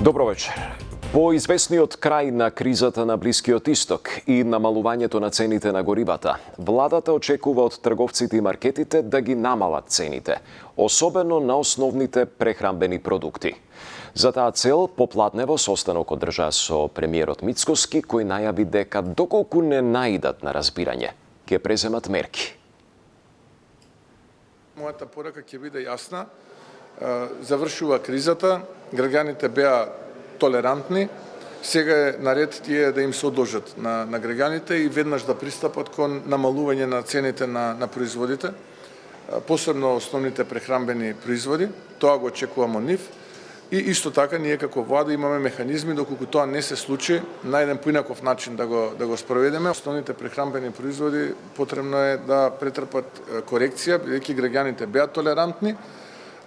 Добро вечер. По известниот крај на кризата на Блискиот Исток и намалувањето на цените на горивата, владата очекува од трговците и маркетите да ги намалат цените, особено на основните прехранбени продукти. За таа цел, попладнево состанок одржа со премиерот Мицкоски, кој најави дека доколку не наидат на разбирање, ќе преземат мерки. Мојата порака ќе биде јасна. Завршува кризата, граѓаните беа толерантни, сега е наред тие да им се одложат на граѓаните и веднаш да пристапат кон намалување на цените на производите, посебно основните прехранбени производи. Тоа го очекуваме од нив. И исто така ние како влада имаме механизми доколку тоа не се случи, на еден поинаков начин да го спроведеме. Основните прехранбени производи потребно е да претрпат корекција, бидејќи граѓаните беа толерантни.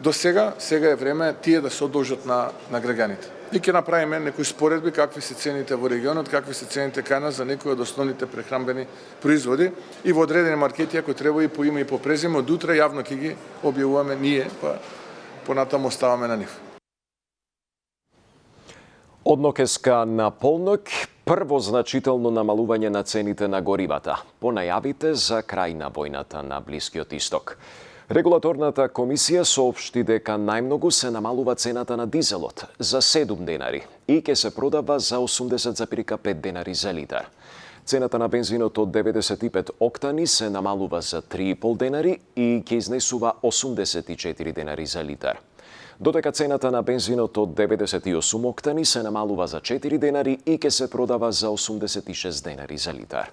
До сега е време тие да се одолжат на граѓаните. И ќе направиме некои споредби какви се цените во регионот, какви се цените кај нас за некои од основните прехранбени производи и во одредени маркети ако треба и по име и по презиме, од утре јавно ќе ги објавуваме ние, па понатаму оставаме на нив. Од нокеска на полнок, прво значително намалување на цените на горивата, по најавите за крај на војната на Блискиот Исток. Регулаторната комисија соопшти дека најмногу се намалува цената на дизелот за 7 денари и ќе се продава за 80,5 денари за литар. Цената на бензинот од 95 октани се намалува за 3,5 денари и ќе изнесува 84 денари за литар. Додека цената на бензинот од 98 октани се намалува за 4 денари и ќе се продава за 86 денари за литар.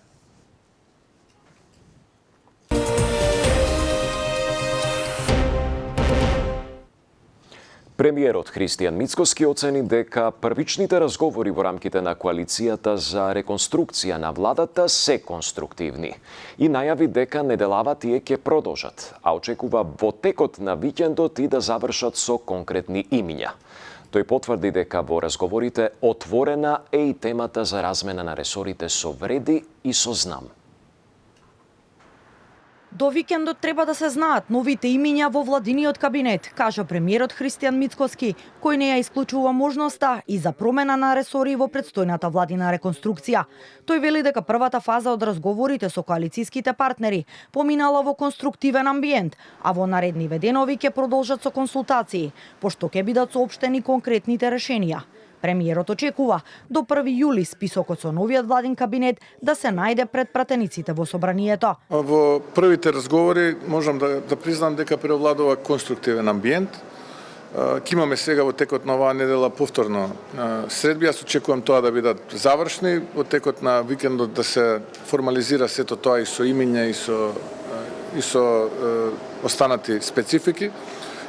Премиерот Христијан Мицкоски оцени дека првичните разговори во рамките на коалицијата за реконструкција на владата се конструктивни и најави дека неделава тие ќе продолжат, а очекува во текот на викендот и да завршат со конкретни имиња. Тој потврди дека во разговорите отворена е и темата за размена на ресорите со вреди и со знам. До викендот треба да се знаат новите имиња во владиниот кабинет, кажа премиерот Христијан Мицкоски, кој не ја исклучува можноста и за промена на ресори во предстојната владина реконструкција. Тој вели дека првата фаза од разговорите со коалицијските партнери поминала во конструктивен амбиент, а во наредниве денови ќе продолжат со консултации, пошто ќе бидат соопштени конкретните решенија. Премиерот очекува до 1 јули списокот со новиот владин кабинет да се најде пред пратениците во собранието. Во првите разговори можам да признам дека преовладува конструктивен амбиент. Ќе имаме сега во текот на оваа недела повторно средби. Јас очекувам тоа да бидат завршни, во текот на викендот да се формализира сето тоа и со имиња и со останати специфики.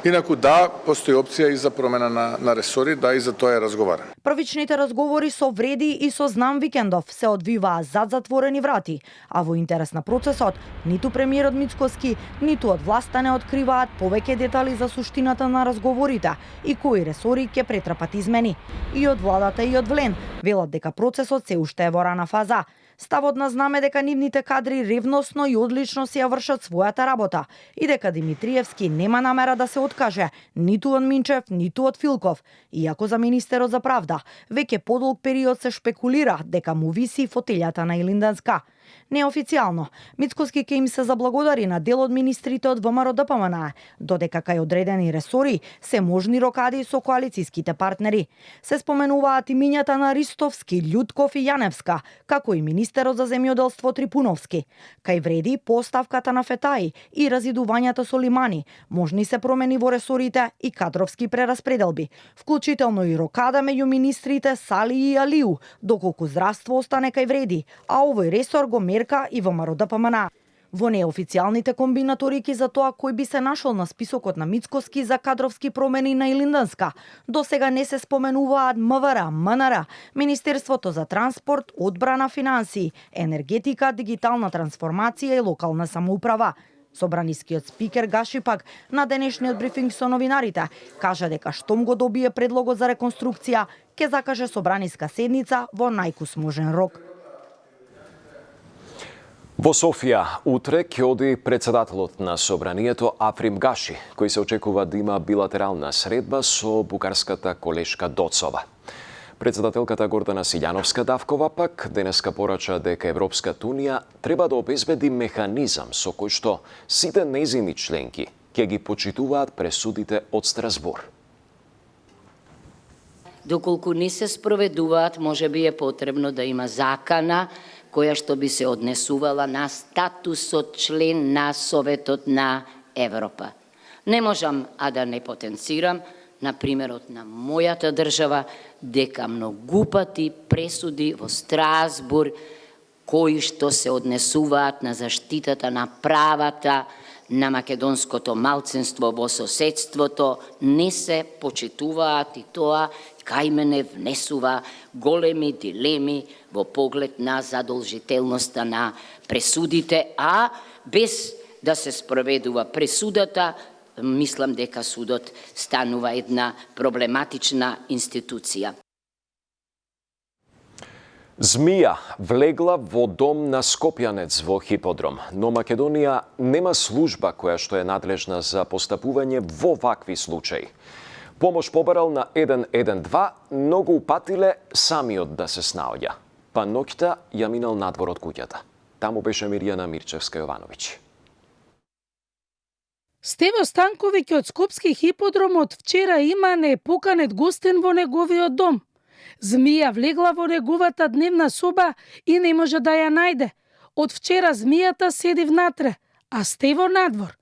Инаку да, постои опција и за промена на ресори, да, и за тоа е разговара. Првичните разговори со вреди и со знам викендов се одвиваа зад затворени врати, а во интерес на процесот, ниту премиерот Мицкоски, ниту од власта не откриваат повеќе детали за суштината на разговорите и кои ресори ќе претрпат измени. И од владата и од ВЛЕН велат дека процесот се уште е во рана фаза. Ставот на знаме дека нивните кадри ревносно и одлично си ја вршат својата работа и дека Димитриевски нема намера да се откаже ниту од Минчев, ниту од Филков, иако за министерот за правда веќе подолг период се шпекулира дека му виси фотелјата на Илинденска. Неофицијално, Мицкоски ќе им се заблагодари на дел од министрите од ВМРО-ДПМН, додека кај одредени ресори се можни рокади со коалицијските партнери. Се споменуваат имињата на Ристовски, Љутков и Јаневска, како и министерот за земјоделство Трипуновски. Кај вреди поставката на Фетаи и разидувањата со Лимани, можни се промени во ресорите и кадровски прераспределби, вклучително и рокада меѓу министрите Сали и Алиу, доколку здравство остане кај вреди, а овој ресор го мерка и ВМРО-ДПМН. Во неофицијалните комбинаторики за тоа кој би се нашол на списокот на Мицкоски за кадровски промени на Илинденска, до сега не се споменуваат МВР, МНР, Министерството за транспорт, одбрана, финансии, енергетика, дигитална трансформација и локална самоуправа. Собранискиот спикер Гаши пак на денешниот брифинг со новинарите кажа дека штом го добие предлогот за реконструкција, ќе закаже собраниска седница во најкус можен рок. Во Софија утре ќе оди председателот на Собранието Африм Гаши, кој се очекува да има билатерална средба со бугарската колешка Доцова. Председателката Гордана Силјановска-Давкова пак денеска порача дека Европската Унија треба да обезбеди механизам со кој што сите нејзини членки ќе ги почитуваат пресудите од Страсбур. Доколку не се спроведуваат, можеби е потребно да има закана која што би се однесувала на статусот член на Советот на Европа. Не можам да не потенцирам на примерот на мојата држава, дека многу пати пресуди во Страсбур кои што се однесуваат на заштитата на правата на македонското малцинство во соседството не се почитуваат и тоа кај мене внесува големи дилеми во поглед на задолжителноста на пресудите, а без да се спроведува пресудата, мислам дека судот станува една проблематична институција. Змија влегла во дом на скопјанец во Хиподром, но Македонија нема служба која што е надлежна за постапување во вакви случаи. Помош побарал на 112, но го упатиле самиот да се снаоѓа. Па ноќта ја минал надвор од куќата. Таму беше Мирјана Мирчевска-Јовановиќ. Стево Станковиќ од Скопски Хиподром од вчера има непоканет гостин во неговиот дом. Змија влегла во неговата дневна соба и не може да ја најде. Од вчера змијата седи внатре, а Стево надвор.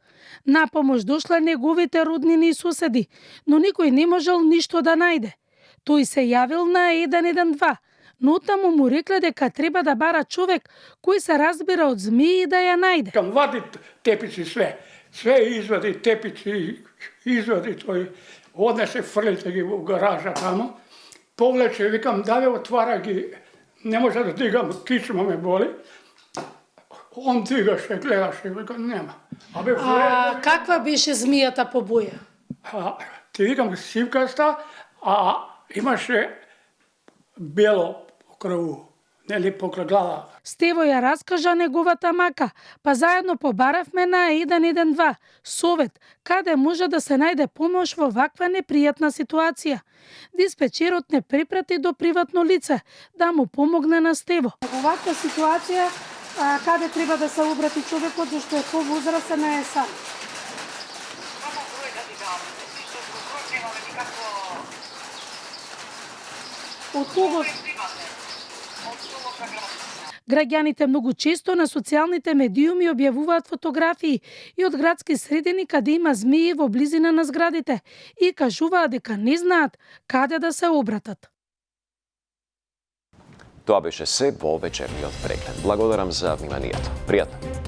На помош дошла неговите роднини и соседи, но никој не можел ништо да најде. Тој се јавил на 112, но таму му рекле дека треба да бара човек кој се разбира од змии да ја најде. Кам вади тепици све извади тепици, извади тој, однесе фрлите ги во гаража тамо, повлече, викам, да ве отвара ги, не може да дигам, кичма ме боли. Он дигаше, гледаше, викам, нема. Каква беше змијата по боја? Ти викам, сивкаста, а имаше бело покрај, нели покрај глава. Стево ја раскажа неговата мака, па заедно побаравме на 112 совет, каде може да се најде помош во ваква непријатна ситуација. Диспечерот не препрати до приватно лице да му помогне на Стево. Во ваква ситуација каде треба да се обрати човекот зашто е повозрастен е сам? Само број да ви дам, што скоро немаме никакво... Од кого? Граѓаните многу често на социјалните медиуми објавуваат фотографии и од градски средини каде има змии во близина на зградите и кажуваат дека не знаат каде да се обратат. Тоа беше се во вечерниот преглед. Благодарам за вниманието. Пријатно.